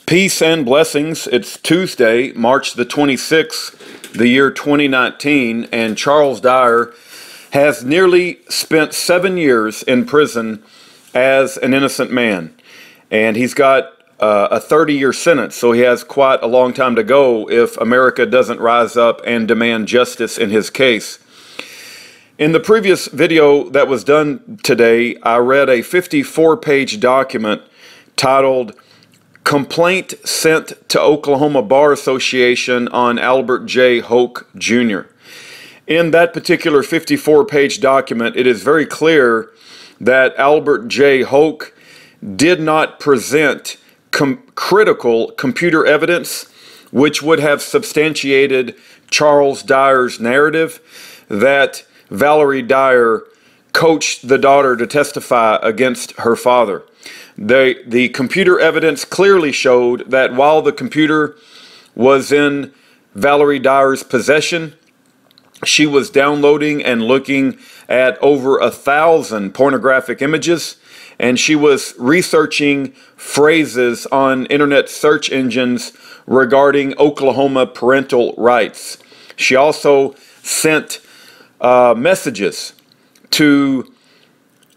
Peace and blessings. It's Tuesday, March the 26th, the year 2019, and Charles Dyer has nearly spent 7 years in prison as an innocent man. And he's got a 30-year sentence, so he has quite a long time to go if America doesn't rise up and demand justice in his case. In the previous video that was done today, I read a 54-page document titled Complaint Sent to Oklahoma Bar Association on Albert J. Hoch, Jr. In that particular 54-page document, it is very clear that Albert J. Hoch did not present critical computer evidence which would have substantiated Charles Dyer's narrative that Valerie Dyer coached the daughter to testify against her father. The computer evidence clearly showed that while the computer was in Valerie Dyer's possession, she was downloading and looking at over 1,000 pornographic images, and she was researching phrases on internet search engines regarding Oklahoma parental rights. She also sent messages to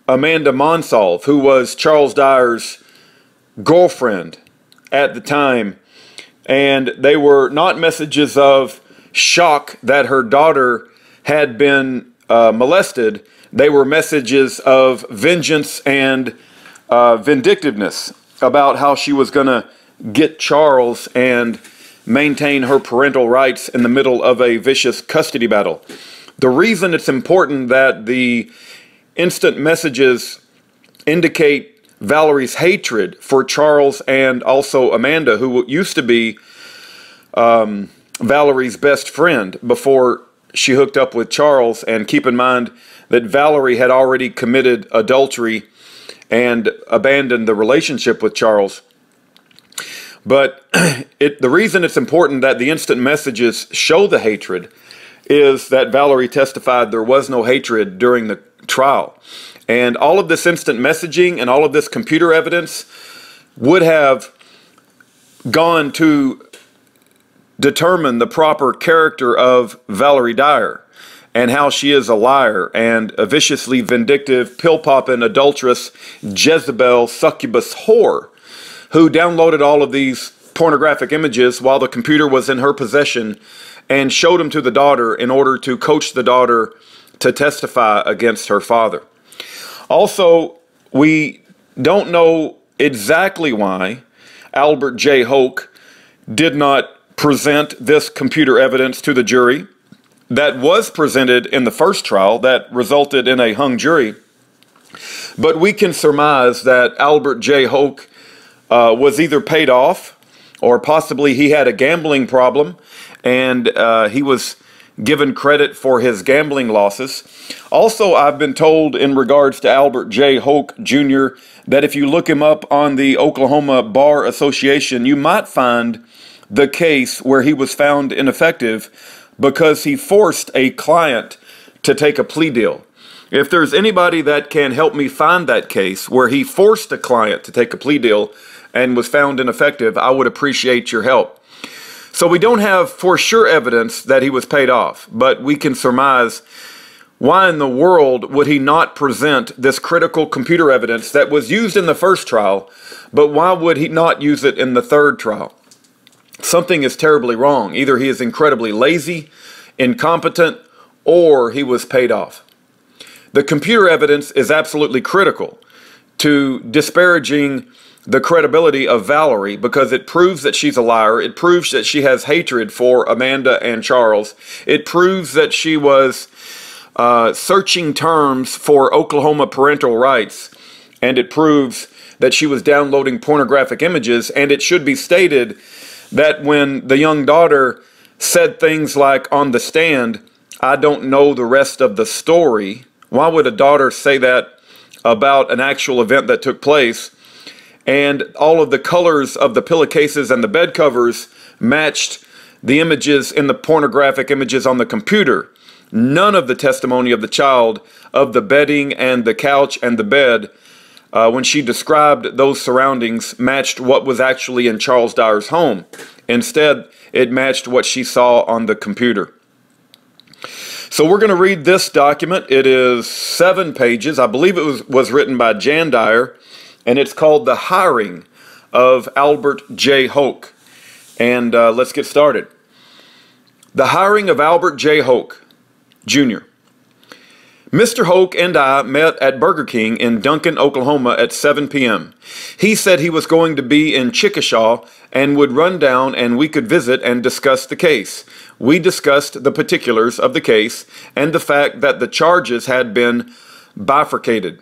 Amanda Monsalve, who was Charles Dyer's girlfriend at the time, and they were not messages of shock that her daughter had been molested. They were messages of vengeance and vindictiveness about how she was going to get Charles and maintain her parental rights in the middle of a vicious custody battle. The reason it's important that the instant messages indicate Valerie's hatred for Charles and also Amanda, who used to be Valerie's best friend before she hooked up with Charles. And keep in mind that Valerie had already committed adultery and abandoned the relationship with Charles. But the reason it's important that the instant messages show the hatred is that Valerie testified there was no hatred during the trial. And all of this instant messaging and all of this computer evidence would have gone to determine the proper character of Valerie Dyer and how she is a liar and a viciously vindictive, pill-popping, adulterous, Jezebel, succubus whore who downloaded all of these pornographic images while the computer was in her possession and showed them to the daughter in order to coach the daughter to testify against her father. Also, we don't know exactly why Albert J. Hoch did not present this computer evidence to the jury that was presented in the first trial that resulted in a hung jury. But we can surmise that Albert J. Hoch was either paid off or possibly he had a gambling problem and he was given credit for his gambling losses. Also, I've been told in regards to Albert J. Hoch Jr. that if you look him up on the Oklahoma Bar Association, you might find the case where he was found ineffective because he forced a client to take a plea deal. If there's anybody that can help me find that case where he forced a client to take a plea deal and was found ineffective, I would appreciate your help. So we don't have for sure evidence that he was paid off, but we can surmise why in the world would he not present this critical computer evidence that was used in the first trial, but why would he not use it in the third trial? Something is terribly wrong. Either he is incredibly lazy, incompetent, or he was paid off. The computer evidence is absolutely critical to disparaging the credibility of Valerie because it proves that she's a liar. It proves that she has hatred for Amanda and Charles. It proves that she was searching terms for Oklahoma parental rights. And it proves that she was downloading pornographic images. And it should be stated that when the young daughter said things like on the stand, "I don't know the rest of the story," why would a daughter say that about an actual event that took place? And all of the colors of the pillowcases and the bed covers matched the images in the pornographic images on the computer. None of the testimony of the child of the bedding and the couch and the bed when she described those surroundings, matched what was actually in Charles Dyer's home. Instead, it matched what she saw on the computer. So we're going to read this document. It is 7 pages. I believe it was written by Jan Dyer, and it's called The Hiring of Albert J. Hoch. And let's get started. The hiring of Albert J. Hoch, Jr. Mr. Hoch and I met at Burger King in Duncan, Oklahoma at 7 p.m. He said he was going to be in Chickasha and would run down and we could visit and discuss the case. We discussed the particulars of the case and the fact that the charges had been bifurcated.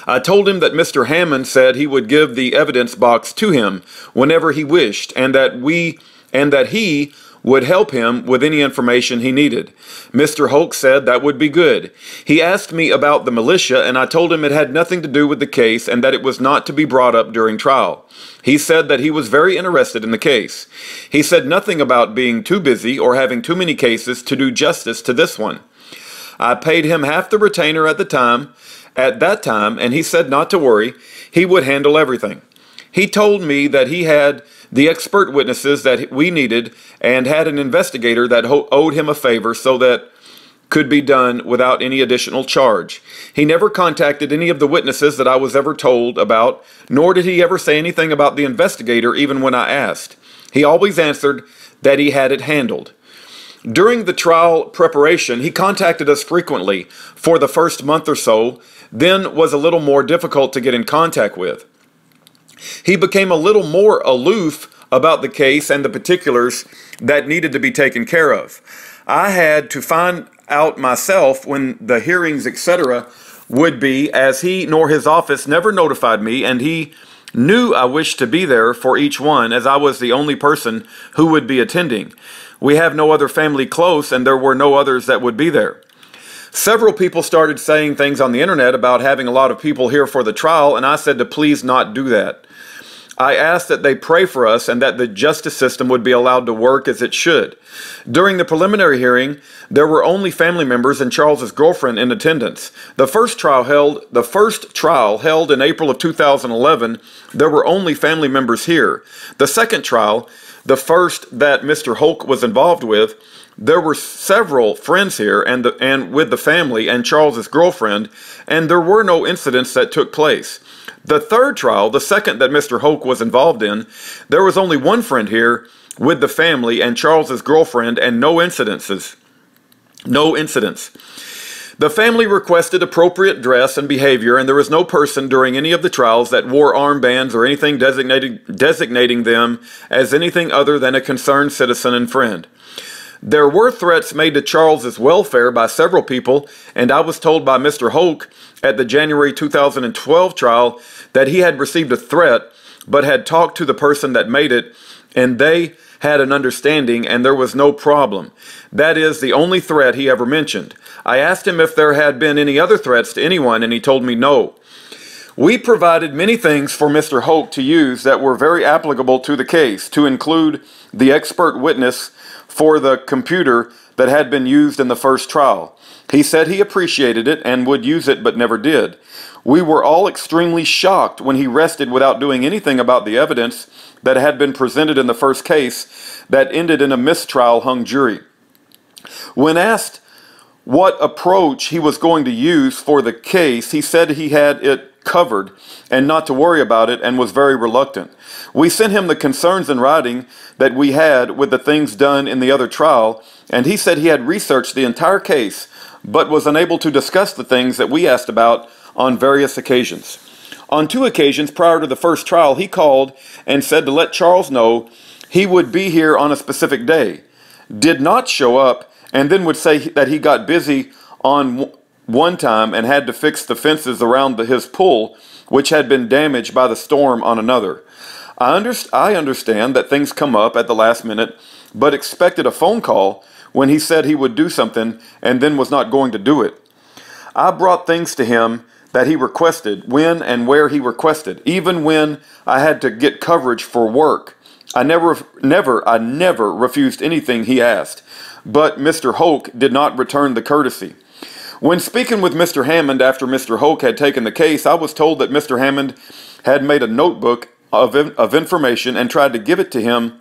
I told him that Mr. Hammond said he would give the evidence box to him whenever he wished and that he would help him with any information he needed. Mr. Hoch said that would be good. He asked me about the militia, and I told him it had nothing to do with the case and that it was not to be brought up during trial. He said that he was very interested in the case. He said nothing about being too busy or having too many cases to do justice to this one. I paid him half the retainer at that time, and he said not to worry, he would handle everything. He told me that he had the expert witnesses that we needed and had an investigator that owed him a favor so that could be done without any additional charge. He never contacted any of the witnesses that I was ever told about, nor did he ever say anything about the investigator even when I asked. He always answered that he had it handled. During the trial preparation, he contacted us frequently for the first month or so, then was a little more difficult to get in contact with. He became a little more aloof about the case and the particulars that needed to be taken care of. I had to find out myself when the hearings, etc., would be, as he nor his office never notified me, and he knew I wished to be there for each one, as I was the only person who would be attending. We have no other family close, and there were no others that would be there. Several people started saying things on the internet about having a lot of people here for the trial, and I said to please not do that. I asked that they pray for us and that the justice system would be allowed to work as it should. During the preliminary hearing, there were only family members and Charles's girlfriend in attendance. The first trial held in April of 2011, there were only family members here. The second trial, the first that Mr. Hoch was involved with, there were several friends here and with the family and Charles's girlfriend, and there were no incidents that took place. The third trial, the second that Mr. Hoch was involved in, there was only one friend here with the family and Charles's girlfriend and no incidents. The family requested appropriate dress and behavior, and there was no person during any of the trials that wore armbands or anything designating them as anything other than a concerned citizen and friend. There were threats made to Charles's welfare by several people, and I was told by Mr. Hoch at the January 2012 trial that he had received a threat but had talked to the person that made it, and they had an understanding and there was no problem. That is the only threat he ever mentioned. I asked him if there had been any other threats to anyone, and he told me no. We provided many things for Mr. Hoch to use that were very applicable to the case, to include the expert witness for the computer that had been used in the first trial. He said he appreciated it and would use it but never did. We were all extremely shocked when he rested without doing anything about the evidence that had been presented in the first case that ended in a mistrial hung jury. When asked what approach he was going to use for the case, he said he had it covered and not to worry about it, and was very reluctant. We sent him the concerns in writing that we had with the things done in the other trial, and he said he had researched the entire case but was unable to discuss the things that we asked about on various occasions. On 2 occasions prior to the first trial, he called and said to let Charles know he would be here on a specific day, did not show up, and then would say that he got busy on one time and had to fix the fences around his pool, which had been damaged by the storm, on another. I understand that things come up at the last minute, but expected a phone call when he said he would do something and then was not going to do it. I brought things to him that he requested, when and where he requested, even when I had to get coverage for work. I never refused anything he asked, but Mr. Hoch did not return the courtesy. When speaking with Mr. Hammond after Mr. Hoch had taken the case, I was told that Mr. Hammond had made a notebook of information and tried to give it to him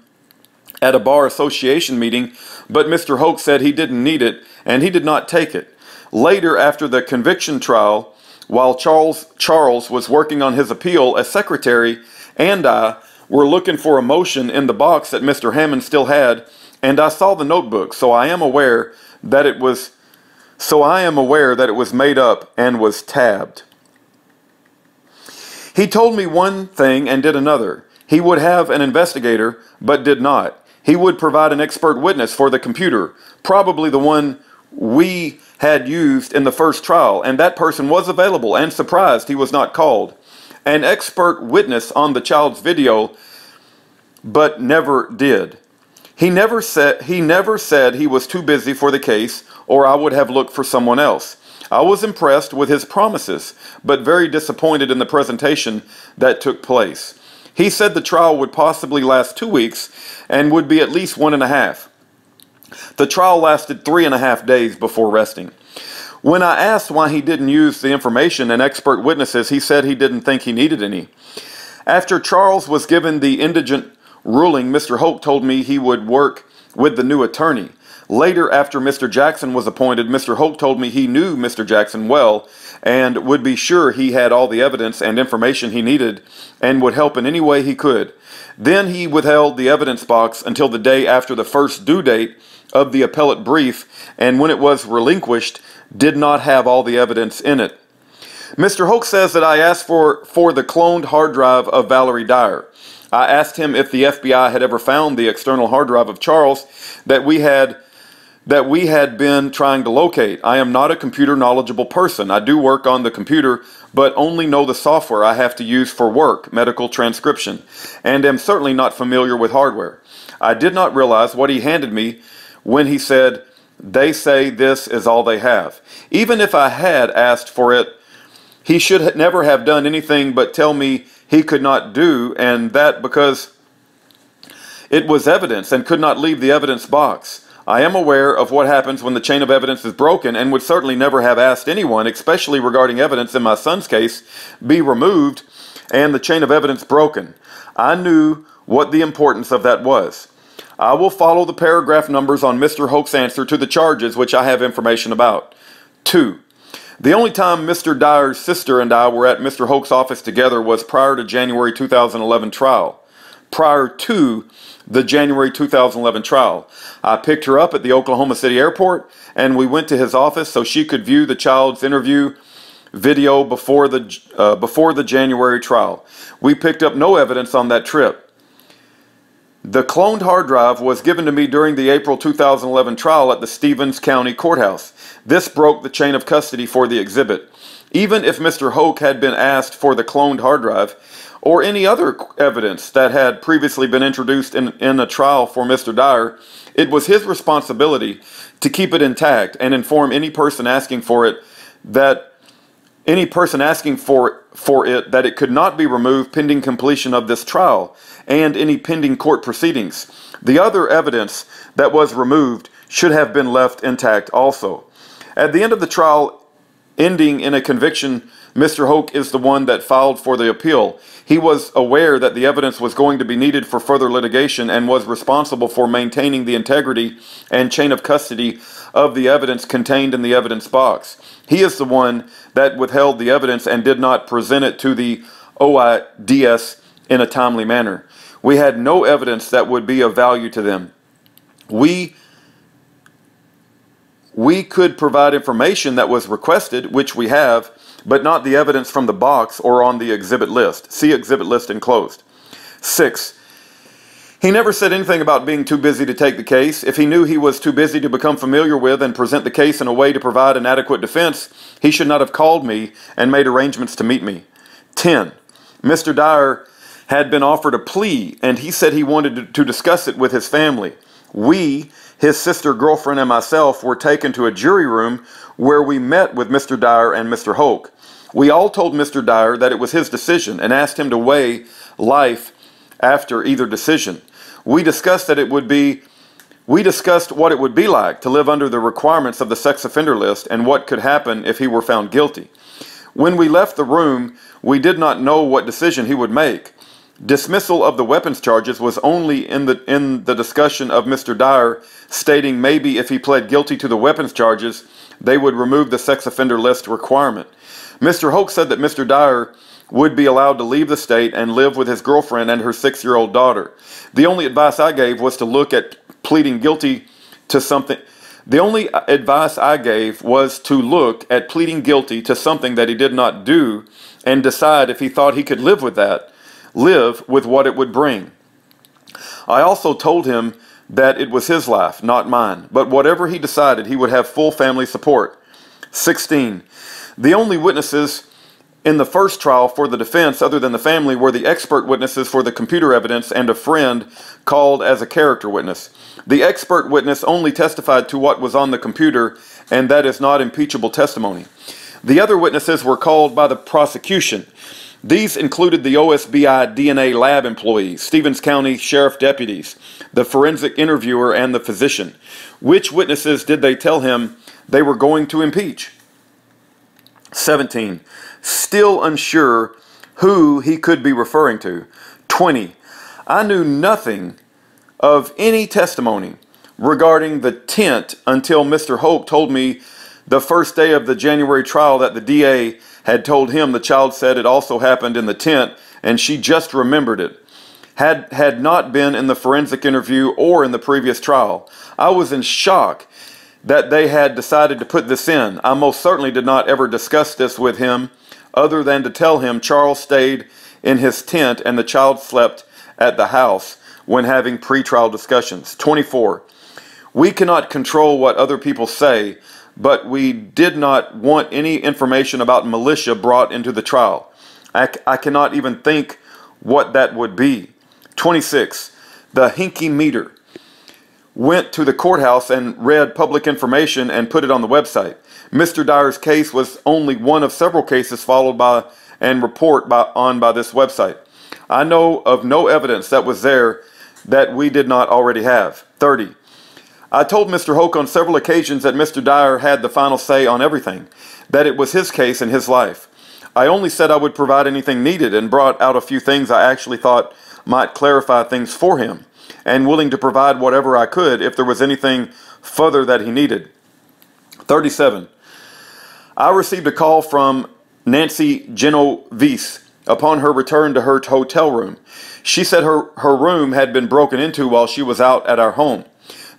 at a bar association meeting, but Mr. Hoch said he didn't need it and he did not take it. Later, after the conviction trial, while Charles was working on his appeal, a secretary and I were looking for a motion in the box that Mr. Hammond still had, and I saw the notebook, so I am aware that it was made up and was tabbed. He told me one thing and did another. He would have an investigator, but did not. He would provide an expert witness for the computer, probably the one we had used in the first trial, and that person was available and surprised he was not called. An expert witness on the child's video, but never did. He never said he was too busy for the case, or I would have looked for someone else. I was impressed with his promises, but very disappointed in the presentation that took place. He said the trial would possibly last 2 weeks and would be at least 1.5. The trial lasted 3.5 days before resting. When I asked why he didn't use the information and expert witnesses, he said he didn't think he needed any. After Charles was given the indigent ruling, Mr. Hoch told me he would work with the new attorney. Later, after Mr. Jackson was appointed, Mr. Hoch told me he knew Mr. Jackson well and would be sure he had all the evidence and information he needed and would help in any way he could. Then he withheld the evidence box until the day after the first due date of the appellate brief, and when it was relinquished, did not have all the evidence in it. Mr. Hoch says that I asked for the cloned hard drive of Valerie Dyer. I asked him if the FBI had ever found the external hard drive of Charles that we had been trying to locate. I am not a computer knowledgeable person. I do work on the computer, but only know the software I have to use for work, medical transcription, and am certainly not familiar with hardware. I did not realize what he handed me when he said, "They say this is all they have." Even if I had asked for it, he should never have done anything but tell me he could not do, and that because it was evidence and could not leave the evidence box. I am aware of what happens when the chain of evidence is broken and would certainly never have asked anyone, especially regarding evidence in my son's case, be removed and the chain of evidence broken. I knew what the importance of that was. I will follow the paragraph numbers on Mr. Hoch's answer to the charges which I have information about. 2. The only time Mr. Dyer's sister and I were at Mr. Hoch's office together was prior to January 2011 trial. Prior to the January 2011 trial, I picked her up at the Oklahoma City airport and we went to his office so she could view the child's interview video before the January trial. We picked up no evidence on that trip. The cloned hard drive was given to me during the April 2011 trial at the Stevens County Courthouse. This broke the chain of custody for the exhibit. Even if Mr. Hoch had been asked for the cloned hard drive or any other evidence that had previously been introduced in a trial for Mr. Dyer, it was his responsibility to keep it intact and inform any person asking for it that it could not be removed pending completion of this trial and any pending court proceedings. The other evidence that was removed should have been left intact also. At the end of the trial, ending in a conviction, Mr. Hoch is the one that filed for the appeal. He was aware that the evidence was going to be needed for further litigation and was responsible for maintaining the integrity and chain of custody of the evidence contained in the evidence box. He is the one that withheld the evidence and did not present it to the OIDS in a timely manner. We had no evidence that would be of value to them. We could provide information that was requested, which we have, but not the evidence from the box or on the exhibit list. See exhibit list enclosed. 6. He never said anything about being too busy to take the case. If he knew he was too busy to become familiar with and present the case in a way to provide an adequate defense, he should not have called me and made arrangements to meet me. 10. Mr. Dyer had been offered a plea, and he said he wanted to discuss it with his family. We, his sister, girlfriend, and myself were taken to a jury room where we met with Mr. Dyer and Mr. Hoch. We all told Mr. Dyer that it was his decision and asked him to weigh life after either decision. We discussed that it would be We discussed what it would be like to live under the requirements of the sex offender list and what could happen if he were found guilty. When we left the room, we did not know what decision he would make. Dismissal of the weapons charges was only in the discussion of Mr. Dyer stating maybe if he pled guilty to the weapons charges, they would remove the sex offender list requirement. Mr. Hoch said that Mr. Dyer would be allowed to leave the state and live with his girlfriend and her 6-year-old daughter. The only advice I gave was to look at pleading guilty to something. The only advice I gave was to look at pleading guilty to something that he did not do and decide if he thought he could live with what it would bring. I also told him that it was his life, not mine, but whatever he decided, he would have full family support. 16. The only witnesses in the first trial for the defense other than the family were the expert witnesses for the computer evidence and a friend called as a character witness. The expert witness only testified to what was on the computer, and that is not impeachable testimony. The other witnesses were called by the prosecution. These included the OSBI DNA lab employees, Stevens County Sheriff deputies, the forensic interviewer, and the physician. Which witnesses did they tell him they were going to impeach? 17. Still unsure who he could be referring to. 20. I knew nothing of any testimony regarding the tent until Mr. Hoch told me the first day of the January trial that the DA had told him the child said it also happened in the tent and she just remembered it. Had not been in the forensic interview or in the previous trial. I was in shock that they had decided to put this in. I most certainly did not ever discuss this with him other than to tell him Charles stayed in his tent and the child slept at the house when having pre-trial discussions. 24. We cannot control what other people say, but we did not want any information about militia brought into the trial. I cannot even think what that would be. 26. The hinky meter went to the courthouse and read public information and put it on the website. Mr. Dyer's case was only one of several cases followed by and reported by this website. I know of no evidence that was there that we did not already have. 30. I told Mr. Hoch on several occasions that Mr. Dyer had the final say on everything, that it was his case and his life. I only said I would provide anything needed and brought out a few things I actually thought might clarify things for him, and willing to provide whatever I could if there was anything further that he needed. 37. I received a call from Nancy Genovese upon her return to her hotel room. She said her room had been broken into while she was out at our home.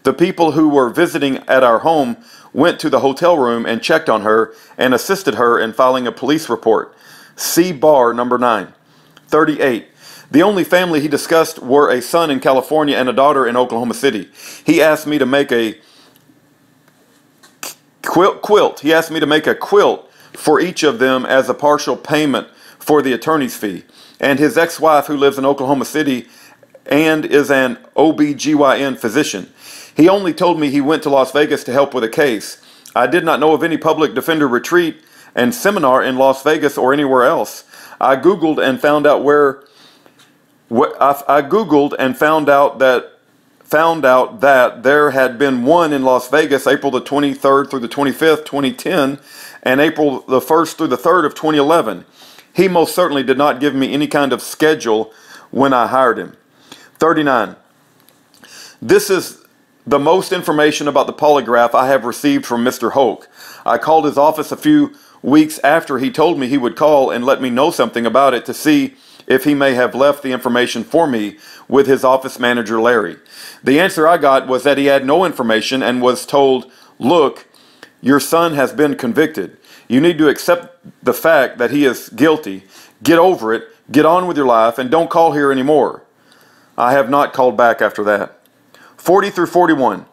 The people who were visiting at our home went to the hotel room and checked on her and assisted her in filing a police report. See bar number 9. 38. The only family he discussed were a son in California and a daughter in Oklahoma City. He asked me to make a quilt. He asked me to make a quilt for each of them as a partial payment for the attorney's fee. And his ex-wife, who lives in Oklahoma City and is an OB/GYN physician. He only told me he went to Las Vegas to help with a case. I did not know of any public defender retreat and seminar in Las Vegas or anywhere else. I Googled and found out that there had been one in Las Vegas April the 23rd through the 25th, 2010, and April the 1st through the 3rd of 2011. He most certainly did not give me any kind of schedule when I hired him. 39. This is the most information about the polygraph I have received from Mr. Hoch. I called his office a few weeks after he told me he would call and let me know something about it to see if he may have left the information for me with his office manager, Larry. The answer I got was that he had no information and was told, look, your son has been convicted. You need to accept the fact that he is guilty. Get over it, get on with your life, and don't call here anymore. I have not called back after that. 40 through 41.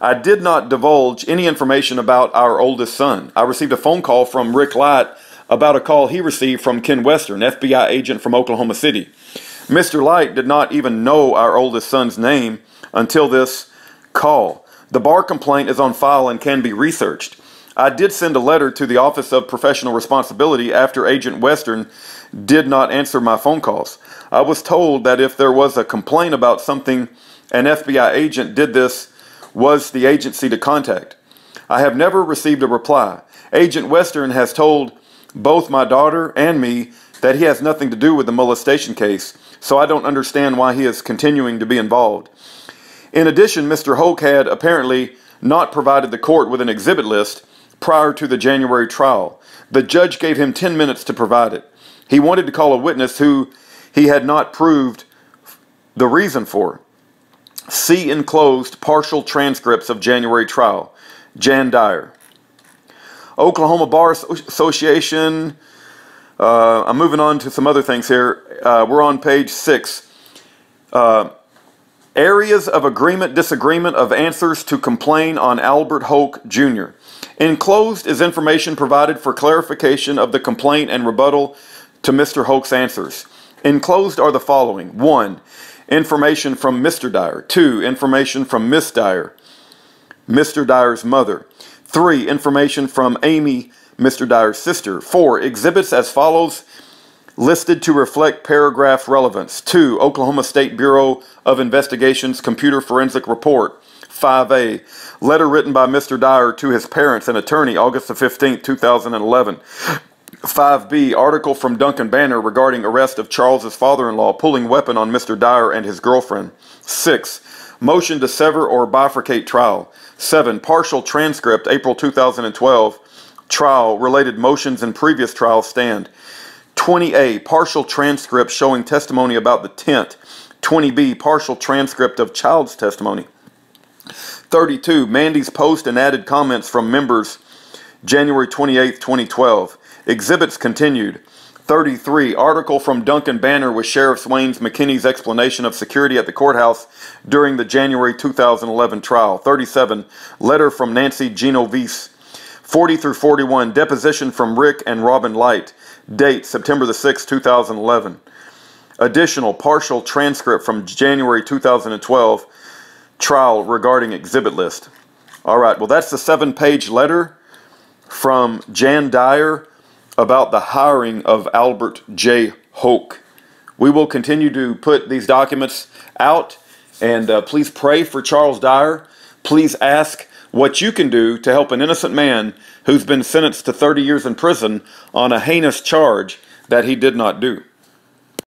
I did not divulge any information about our oldest son. I received a phone call from Rick Light about a call he received from Ken Western, FBI agent from Oklahoma City. Mr. Light did not even know our oldest son's name until this call. The bar complaint is on file and can be researched. I did send a letter to the Office of Professional Responsibility after Agent Western did not answer my phone calls. I was told that if there was a complaint about something, an FBI agent did this was the agency to contact? I have never received a reply. Agent Western has told both my daughter and me that he has nothing to do with the molestation case, so I don't understand why he is continuing to be involved. In addition, Mr. Hoch had apparently not provided the court with an exhibit list prior to the January trial. The judge gave him 10 minutes to provide it. He wanted to call a witness who he had not proved the reason for. See enclosed partial transcripts of January trial. Jan Dyer. Oklahoma Bar Association. I'm moving on to some other things here. We're on page 6. Areas of agreement, disagreement of answers to complain on Albert Hoch, Jr. Enclosed is information provided for clarification of the complaint and rebuttal to Mr. Hoch's answers. Enclosed are the following. 1. Information from Mr. Dyer. 2. Information from Miss Dyer, Mr. Dyer's mother. 3. Information from Amy, Mr. Dyer's sister. 4. Exhibits as follows, listed to reflect paragraph relevance. 2. Oklahoma State Bureau of Investigation's Computer Forensic Report. 5A. Letter written by Mr. Dyer to his parents and attorney, August the 15th, 2011. 5B. Article from Duncan Banner regarding arrest of Charles's father-in-law pulling weapon on Mr. Dyer and his girlfriend. 6. Motion to sever or bifurcate trial. 7. Partial transcript, April 2012. Trial. Related motions in previous trial stand. 20A. Partial transcript showing testimony about the tent. 20B. Partial transcript of child's testimony. 32. Mandy's post and added comments from members, January 28, 2012. Exhibits continued. 33. Article from Duncan Banner with Sheriff Swains McKinney's explanation of security at the courthouse during the January 2011 trial. 37. Letter from Nancy Genovese. 40 through 41. Deposition from Rick and Robin Light. Date September the 6th, 2011. Additional partial transcript from January 2012 trial regarding exhibit list. All right, well, that's the 7-page letter from Jan Dyer about the hiring of Albert J. Hoch. We will continue to put these documents out, and please pray for Charles Dyer. Please ask what you can do to help an innocent man who's been sentenced to 30 years in prison on a heinous charge that he did not do.